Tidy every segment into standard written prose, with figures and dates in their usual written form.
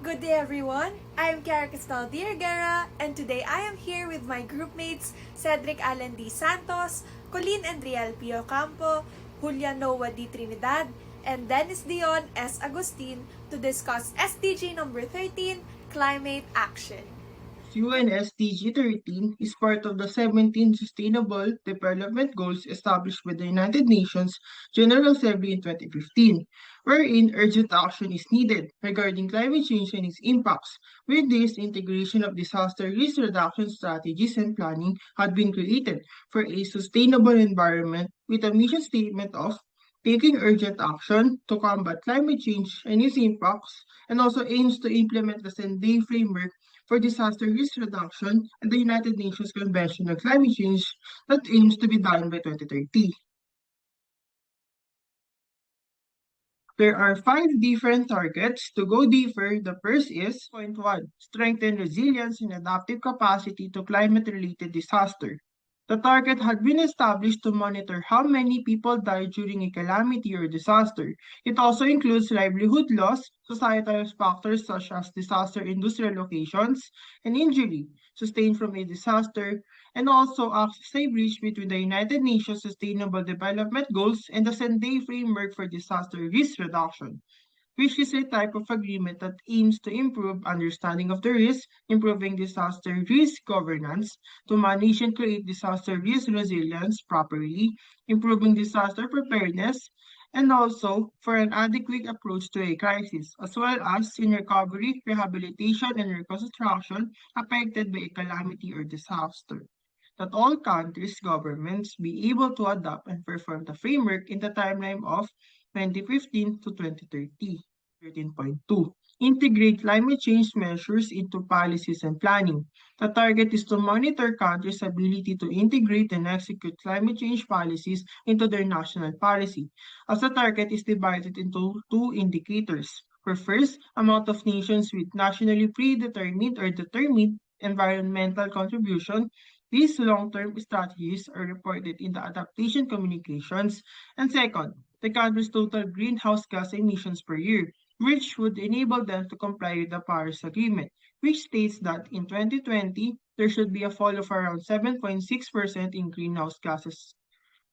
Good day everyone, I am CHRISTELLE RIGUERRA and today I am here with my groupmates Cedrick Santos, COLIN ENDRIELLE OCAMPO, JULIAN TRINIDAD, and Dennis DION AGUSTIN to discuss SDG number 13, Climate Action. UN SDG 13 is part of the 17 Sustainable Development Goals established by the United Nations General Assembly in 2015, wherein urgent action is needed regarding climate change and its impacts. With this, integration of disaster risk reduction strategies and planning had been created for a sustainable environment with a mission statement of taking urgent action to combat climate change and its impacts, and also aims to implement the Sendai framework for disaster risk reduction and the United Nations Convention on Climate Change that aims to be done by 2030. There are 5 different targets. To go deeper, the first is point 1, strengthen resilience and adaptive capacity to climate-related disaster. The target had been established to monitor how many people die during a calamity or disaster. It also includes livelihood loss, societal factors such as disaster industrial locations, and injury sustained from a disaster, and also acts as a bridge between the United Nations Sustainable Development Goals and the Sendai Framework for Disaster Risk Reduction, which is a type of agreement that aims to improve understanding of the risk, improving disaster risk governance, to manage and create disaster risk resilience properly, improving disaster preparedness, and also for an adequate approach to a crisis, as well as in recovery, rehabilitation, and reconstruction affected by a calamity or disaster. That all countries' governments be able to adopt and perform the framework in the timeline of 2015 to 2030. 13.2. Integrate climate change measures into policies and planning. The target is to monitor countries' ability to integrate and execute climate change policies into their national policy, as the target is divided into 2 indicators. For first, amount of nations with nationally predetermined or determined environmental contribution. These long-term strategies are reported in the adaptation communications. And second, the country's total greenhouse gas emissions per year, which would enable them to comply with the Paris Agreement, which states that in 2020, there should be a fall of around 7.6% in greenhouse gases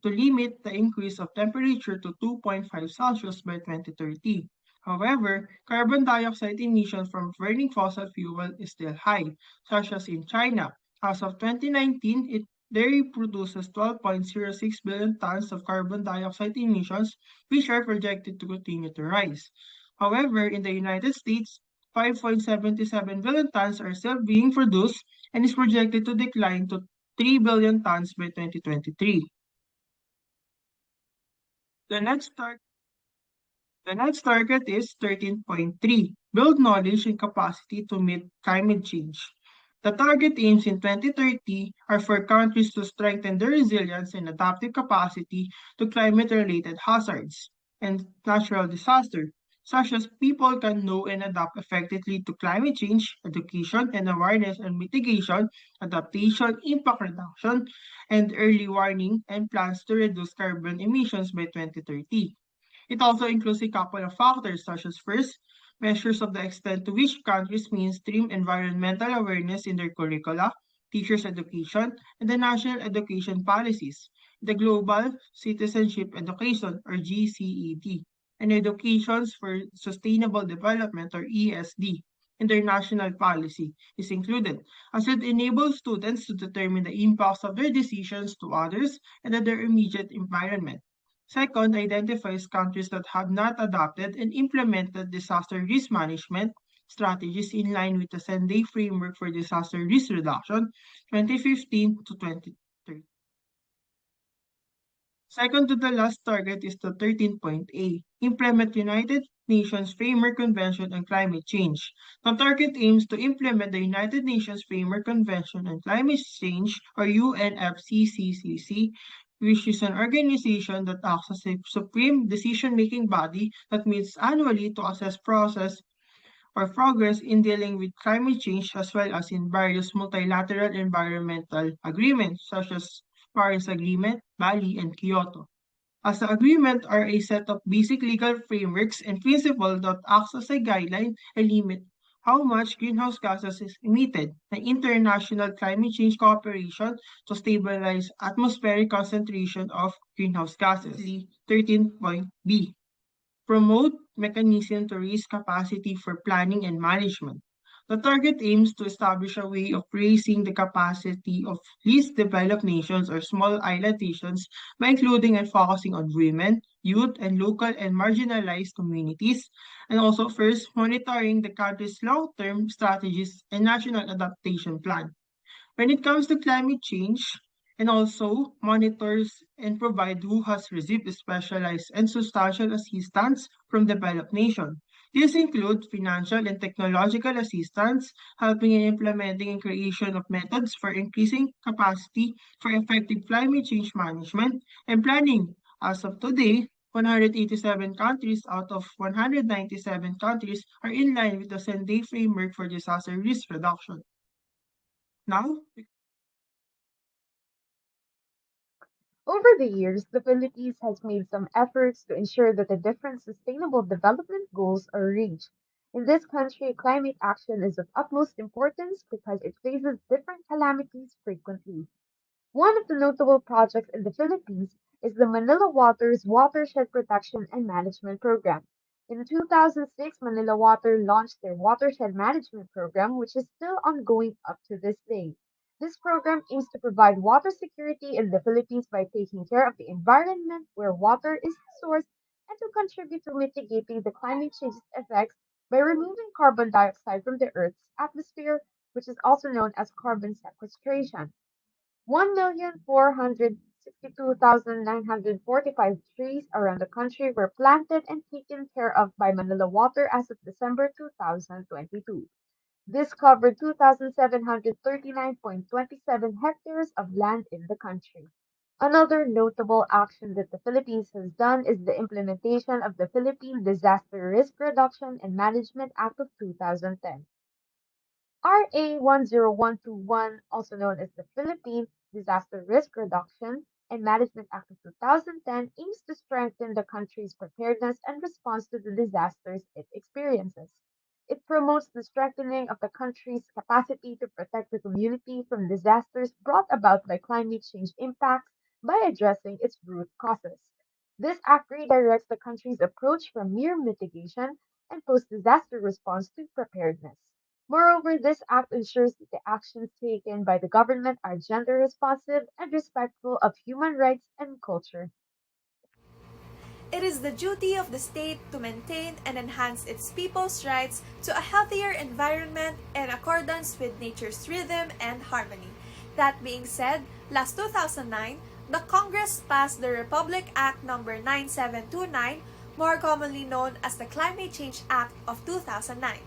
to limit the increase of temperature to 2.5 Celsius by 2030. However, carbon dioxide emissions from burning fossil fuel is still high, such as in China. As of 2019, dairy produces 12.06 billion tons of carbon dioxide emissions, which are projected to continue to rise. However, in the United States, 5.77 billion tons are still being produced and is projected to decline to 3 billion tons by 2023. The next target is 13.3, build knowledge and capacity to meet climate change. The target aims in 2030 are for countries to strengthen their resilience and adaptive capacity to climate-related hazards and natural disasters, such as people can know and adapt effectively to climate change, education and awareness and mitigation, adaptation, impact reduction, and early warning, and plans to reduce carbon emissions by 2030. It also includes a couple of factors such as first, measures of the extent to which countries mainstream environmental awareness in their curricula, teachers' education, and the national education policies, the Global Citizenship Education or GCED, and Educations for Sustainable Development or ESD, in their national policy is included, as it enables students to determine the impacts of their decisions to others and their immediate environment. Second, identifies countries that have not adopted and implemented disaster risk management strategies in line with the Sendai Framework for Disaster Risk Reduction 2015 to 2030. Second to the last target is the 13.A, implement United Nations Framework Convention on Climate Change. The target aims to implement the United Nations Framework Convention on Climate Change or UNFCCC, which is an organization that acts as a supreme decision-making body that meets annually to assess process or progress in dealing with climate change as well as in various multilateral environmental agreements such as Paris Agreement, Bali, and Kyoto. As the agreement are a set of basic legal frameworks and principles that acts as a guideline and limit how much greenhouse gases is emitted, the International Climate Change Cooperation to stabilize atmospheric concentration of greenhouse gases. 13.B. Promote mechanism to raise capacity for planning and management. The target aims to establish a way of raising the capacity of least developed nations or small island nations by including and focusing on women, youth, and local and marginalized communities, and also first monitoring the country's long-term strategies and national adaptation plan. When it comes to climate change, and also monitors and provide who has received specialized and substantial assistance from developed nations. These include financial and technological assistance, helping in implementing and creation of methods for increasing capacity for effective climate change management and planning. As of today, 187 countries out of 197 countries are in line with the Sendai framework for disaster risk reduction. Now, Over the years, the Philippines has made some efforts to ensure that the different sustainable development goals are reached. In this country, climate action is of utmost importance because it faces different calamities frequently. One of the notable projects in the Philippines is the Manila Water's Watershed Protection and Management Program. In 2006, Manila Water launched their Watershed Management Program, which is still ongoing up to this day. This program aims to provide water security in the Philippines by taking care of the environment where water is sourced and to contribute to mitigating the climate change effects by removing carbon dioxide from the Earth's atmosphere, which is also known as carbon sequestration. 1,462,945 trees around the country were planted and taken care of by Manila Water as of December 2022. This covered 2,739.27 hectares of land in the country. Another notable action that the Philippines has done is the implementation of the Philippine Disaster Risk Reduction and Management Act of 2010. RA 10121, also known as the Philippine Disaster Risk Reduction and Management Act of 2010, aims to strengthen the country's preparedness and response to the disasters it experiences. It promotes the strengthening of the country's capacity to protect the community from disasters brought about by climate change impacts by addressing its root causes. This act redirects the country's approach from mere mitigation and post disaster response to preparedness. Moreover, this act ensures that the actions taken by the government are gender responsive and respectful of human rights and culture. It is the duty of the state to maintain and enhance its people's rights to a healthier environment in accordance with nature's rhythm and harmony. That being said, last 2009, the Congress passed the Republic Act No. 9729, more commonly known as the Climate Change Act of 2009.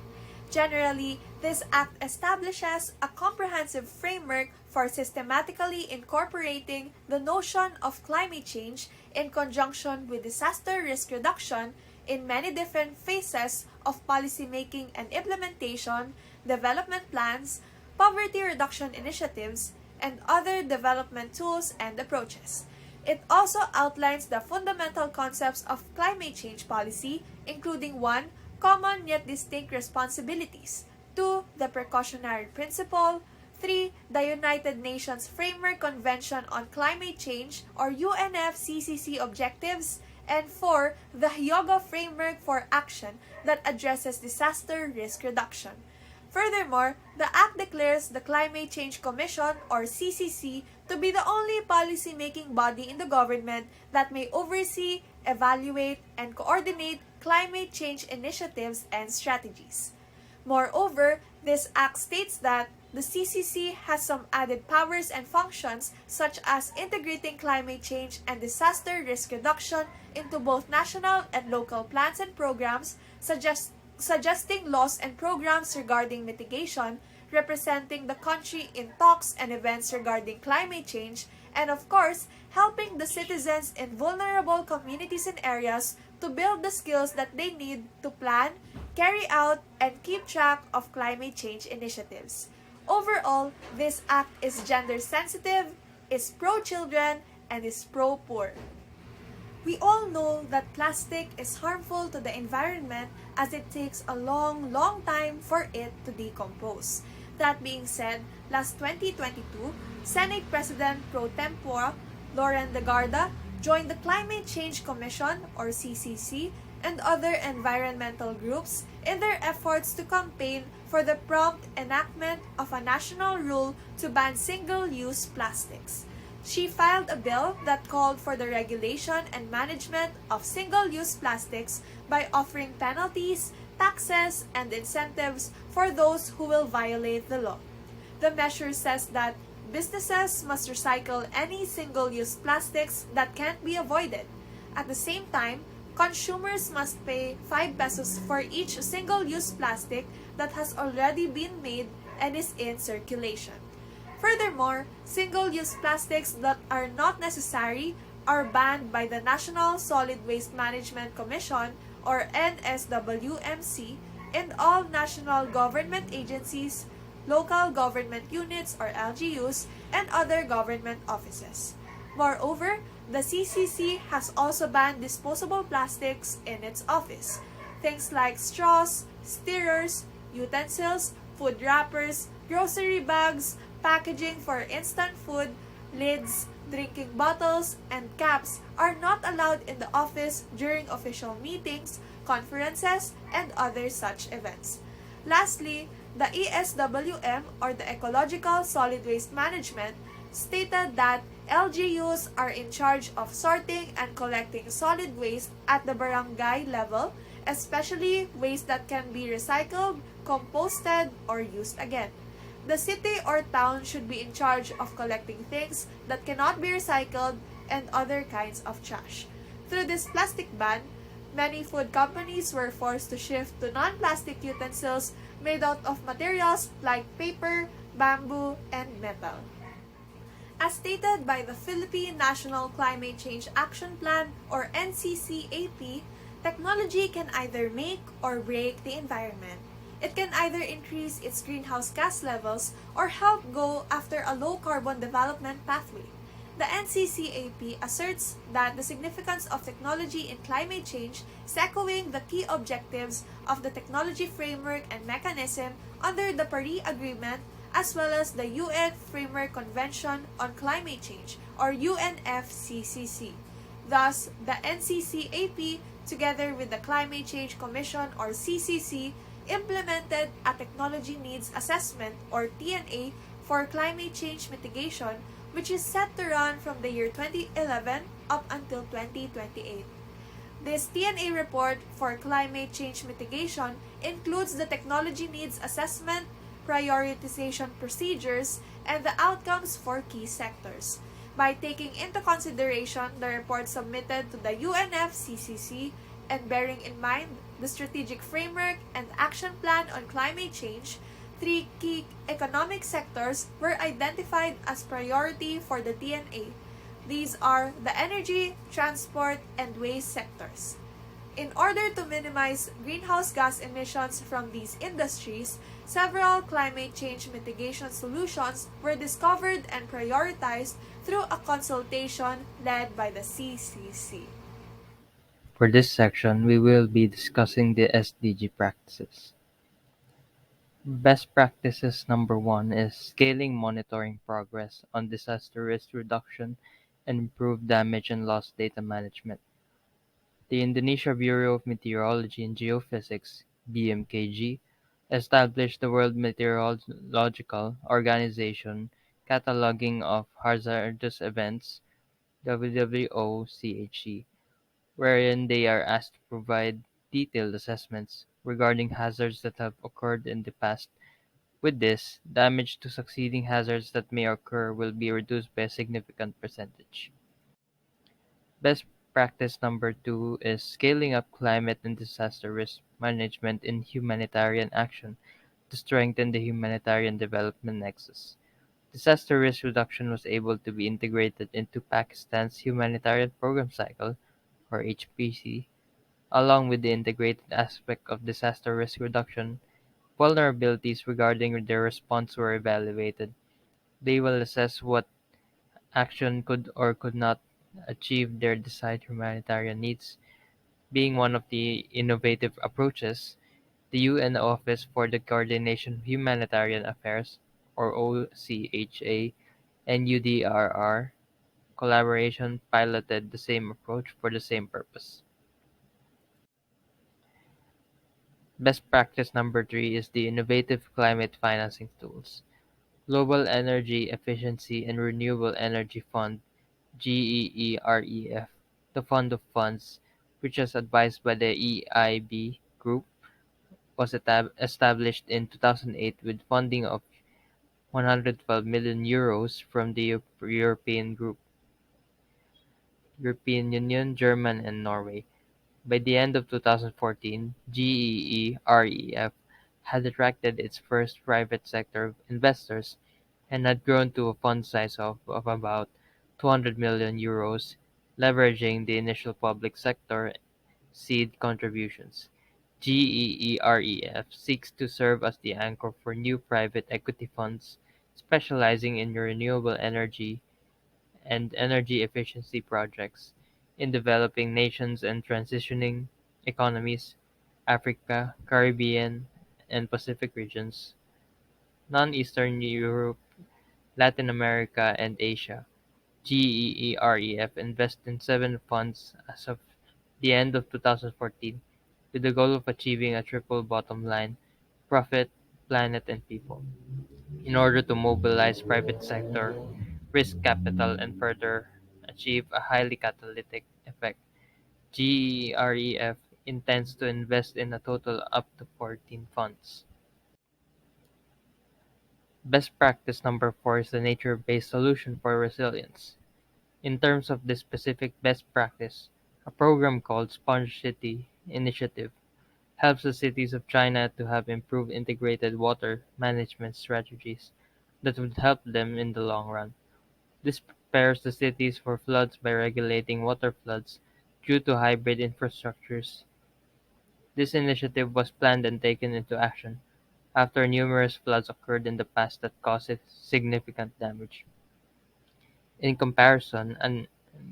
Generally, this act establishes a comprehensive framework for systematically incorporating the notion of climate change in conjunction with disaster risk reduction in many different phases of policymaking and implementation, development plans, poverty reduction initiatives, and other development tools and approaches. It also outlines the fundamental concepts of climate change policy, including 1. Common yet distinct responsibilities, 2. The precautionary principle, 3. The United Nations Framework Convention on Climate Change or UNFCCC objectives, and 4. The Hyogo Framework for Action that addresses disaster risk reduction. Furthermore, the Act declares the Climate Change Commission or CCC to be the only policy-making body in the government that may oversee, evaluate, and coordinate climate change initiatives and strategies. Moreover, this Act states that the CCC has some added powers and functions such as integrating climate change and disaster risk reduction into both national and local plans and programs, suggesting laws and programs regarding mitigation, representing the country in talks and events regarding climate change, and of course, helping the citizens in vulnerable communities and areas to build the skills that they need to plan, carry out, and keep track of climate change initiatives. Overall, this act is gender sensitive, is pro-children, and is pro-poor. We all know that plastic is harmful to the environment as it takes a long time for it to decompose. That being said, last 2022, Senate President pro tempore Lauren Legarda joined the Climate Change Commission or CCC and other environmental groups in their efforts to campaign for the prompt enactment of a national rule to ban single-use plastics. She filed a bill that called for the regulation and management of single-use plastics by offering penalties, taxes, and incentives for those who will violate the law. The measure says that businesses must recycle any single-use plastics that can't be avoided. At the same time, consumers must pay 5 pesos for each single-use plastic that has already been made and is in circulation. Furthermore, single-use plastics that are not necessary are banned by the National Solid Waste Management Commission or NSWMC and all national government agencies, local government units or LGUs, and other government offices. Moreover, the CCC has also banned disposable plastics in its office. Things like straws, stirrers, utensils, food wrappers, grocery bags, packaging for instant food, lids, drinking bottles, and caps are not allowed in the office during official meetings, conferences, and other such events. Lastly, the ESWM or the Ecological Solid Waste Management stated that LGUs are in charge of sorting and collecting solid waste at the barangay level, especially waste that can be recycled, composted, or used again. The city or town should be in charge of collecting things that cannot be recycled and other kinds of trash. Through this plastic ban, many food companies were forced to shift to non-plastic utensils made out of materials like paper, bamboo, and metal. As stated by the Philippine National Climate Change Action Plan or NCCAP, technology can either make or break the environment. It can either increase its greenhouse gas levels or help go after a low-carbon development pathway. The NCCAP asserts that the significance of technology in climate change is echoing the key objectives of the technology framework and mechanism under the Paris Agreement as well as the UN Framework Convention on Climate Change or UNFCCC. Thus, the NCCAP, together with the Climate Change Commission or CCC, implemented a Technology Needs Assessment or TNA for climate change mitigation which is set to run from the year 2011 up until 2028. This TNA report for climate change mitigation includes the Technology Needs Assessment, prioritization procedures, and the outcomes for key sectors. By taking into consideration the report submitted to the UNFCCC and bearing in mind the strategic framework and action plan on climate change, 3 key economic sectors were identified as priority for the TNA. These are the energy, transport, and waste sectors. In order to minimize greenhouse gas emissions from these industries, several climate change mitigation solutions were discovered and prioritized through a consultation led by the CCC. For this section, we will be discussing the SDG practices. Best practices number 1 is scaling monitoring progress on disaster risk reduction and improved damage and loss data management. The Indonesia Bureau of Meteorology and Geophysics (BMKG) established the World Meteorological Organization Cataloging of Hazardous Events (WWOCHE), wherein they are asked to provide detailed assessments regarding hazards that have occurred in the past. With this, damage to succeeding hazards that may occur will be reduced by a significant percentage. Best practice number 2 is scaling up climate and disaster risk management in humanitarian action to strengthen the humanitarian development nexus. Disaster risk reduction was able to be integrated into Pakistan's humanitarian program cycle, or HPC, along with the integrated aspect of disaster risk reduction. Vulnerabilities regarding their response were evaluated. They will assess what action could or could not achieve their desired humanitarian needs. Being one of the innovative approaches, the UN Office for the Coordination of Humanitarian Affairs, or OCHA, and UDRR collaboration piloted the same approach for the same purpose. Best practice number 3 is the Innovative Climate Financing Tools. Global Energy Efficiency and Renewable Energy Fund (GEEREF), the fund of funds, which was advised by the EIB Group, was established in 2008 with funding of €112 million from the European Group, European Union, Germany, and Norway. By the end of 2014, GEEREF had attracted its first private sector investors and had grown to a fund size of about €200 million, leveraging the initial public sector seed contributions. GEEREF seeks to serve as the anchor for new private equity funds specializing in renewable energy and energy efficiency projects in developing nations and transitioning economies, Africa, Caribbean, and Pacific regions, non-Eastern Europe, Latin America, and Asia. GEEREF invests in 7 funds as of the end of 2014, with the goal of achieving a triple bottom line: profit, planet, and people, in order to mobilize private sector risk capital and further achieve a highly catalytic effect. GEREF intends to invest in a total up to 14 funds. Best practice number 4 is the nature-based solution for resilience. In terms of this specific best practice, a program called Sponge City Initiative helps the cities of China to have improved integrated water management strategies that would help them in the long run. This prepares the cities for floods by regulating water floods due to hybrid infrastructures. This initiative was planned and taken into action after numerous floods occurred in the past that caused significant damage. In comparison, an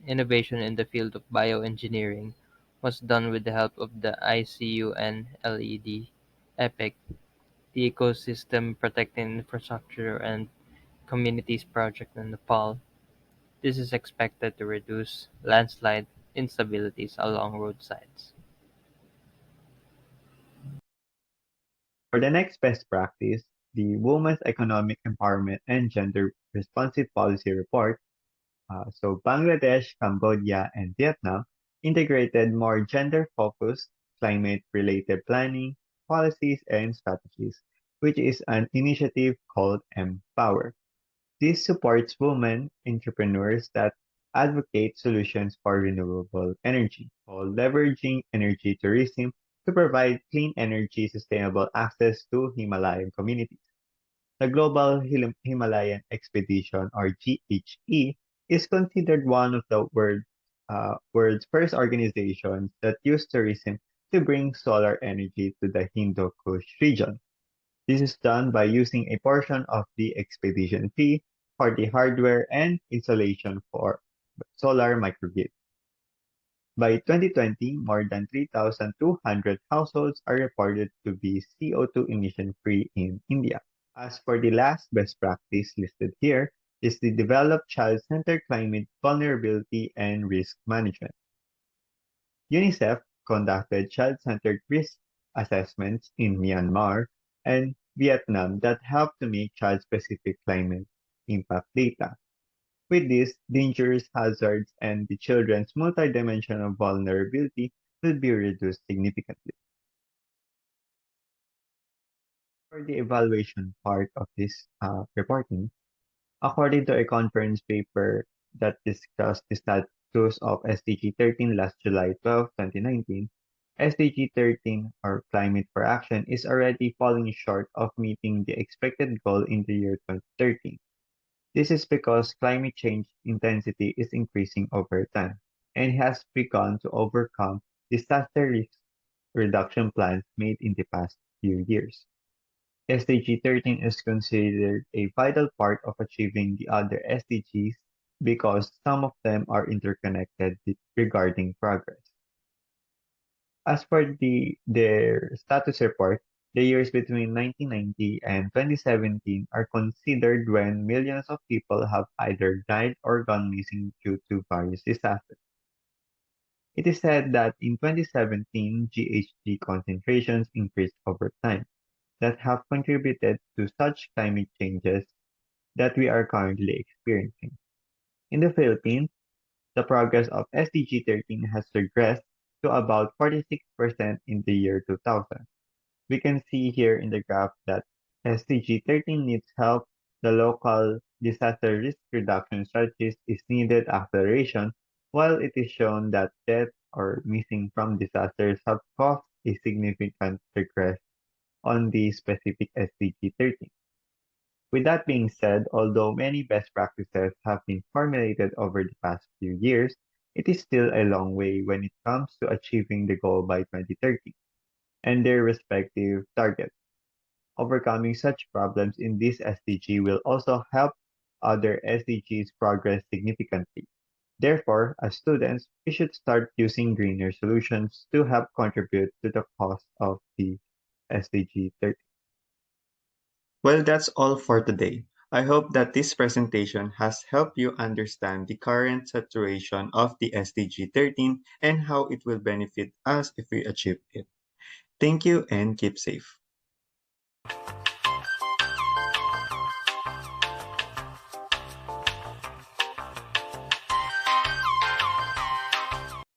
innovation in the field of bioengineering was done with the help of the ICUN LED EPIC, the Ecosystem Protecting Infrastructure and Communities project in Nepal. This is expected to reduce landslide instabilities along roadsides. For the next best practice, the Women's Economic Empowerment and Gender Responsive Policy Report, so Bangladesh, Cambodia, and Vietnam integrated more gender-focused climate-related planning, policies, and strategies, which is an initiative called Empower. This supports women entrepreneurs that advocate solutions for renewable energy, while leveraging energy tourism to provide clean energy sustainable access to Himalayan communities. The Global Himalayan Expedition, or GHE, is considered one of the world's first organizations that use tourism to bring solar energy to the Hindu Kush region. This is done by using a portion of the expedition fee for the hardware and installation for solar microgrid. By 2020, more than 3,200 households are reported to be CO2 emission-free in India. As for the last best practice listed here is the Develop Child-Centered Climate Vulnerability and Risk Management. UNICEF conducted child-centered risk assessments in Myanmar and Vietnam that helped to make child-specific climate impact data. With this, dangerous hazards and the children's multidimensional vulnerability will be reduced significantly. For the evaluation part of this reporting, according to a conference paper that discussed the status of SDG 13 last July 12, 2019, SDG 13, or Climate for Action, is already falling short of meeting the expected goal in the year 2030. This is because climate change intensity is increasing over time and has begun to overcome disaster risk reduction plans made in the past few years. SDG 13 is considered a vital part of achieving the other SDGs because some of them are interconnected regarding progress. As for their status report, the years between 1990 and 2017 are considered when millions of people have either died or gone missing due to various disasters. It is said that in 2017, GHG concentrations increased over time that have contributed to such climate changes that we are currently experiencing. In the Philippines, the progress of SDG 13 has regressed to about 46% in the year 2000. We can see here in the graph that SDG 13 needs help, the local disaster risk reduction strategies is needed acceleration, while it is shown that death or missing from disasters have caused a significant regress on the specific SDG 13. With that being said, although many best practices have been formulated over the past few years, it is still a long way when it comes to achieving the goal by 2030 and their respective targets. Overcoming such problems in this SDG will also help other SDGs progress significantly. Therefore, as students, we should start using greener solutions to help contribute to the cause of the SDG 30. Well, that's all for today. I hope that this presentation has helped you understand the current situation of the SDG 13 and how it will benefit us if we achieve it. Thank you and keep safe.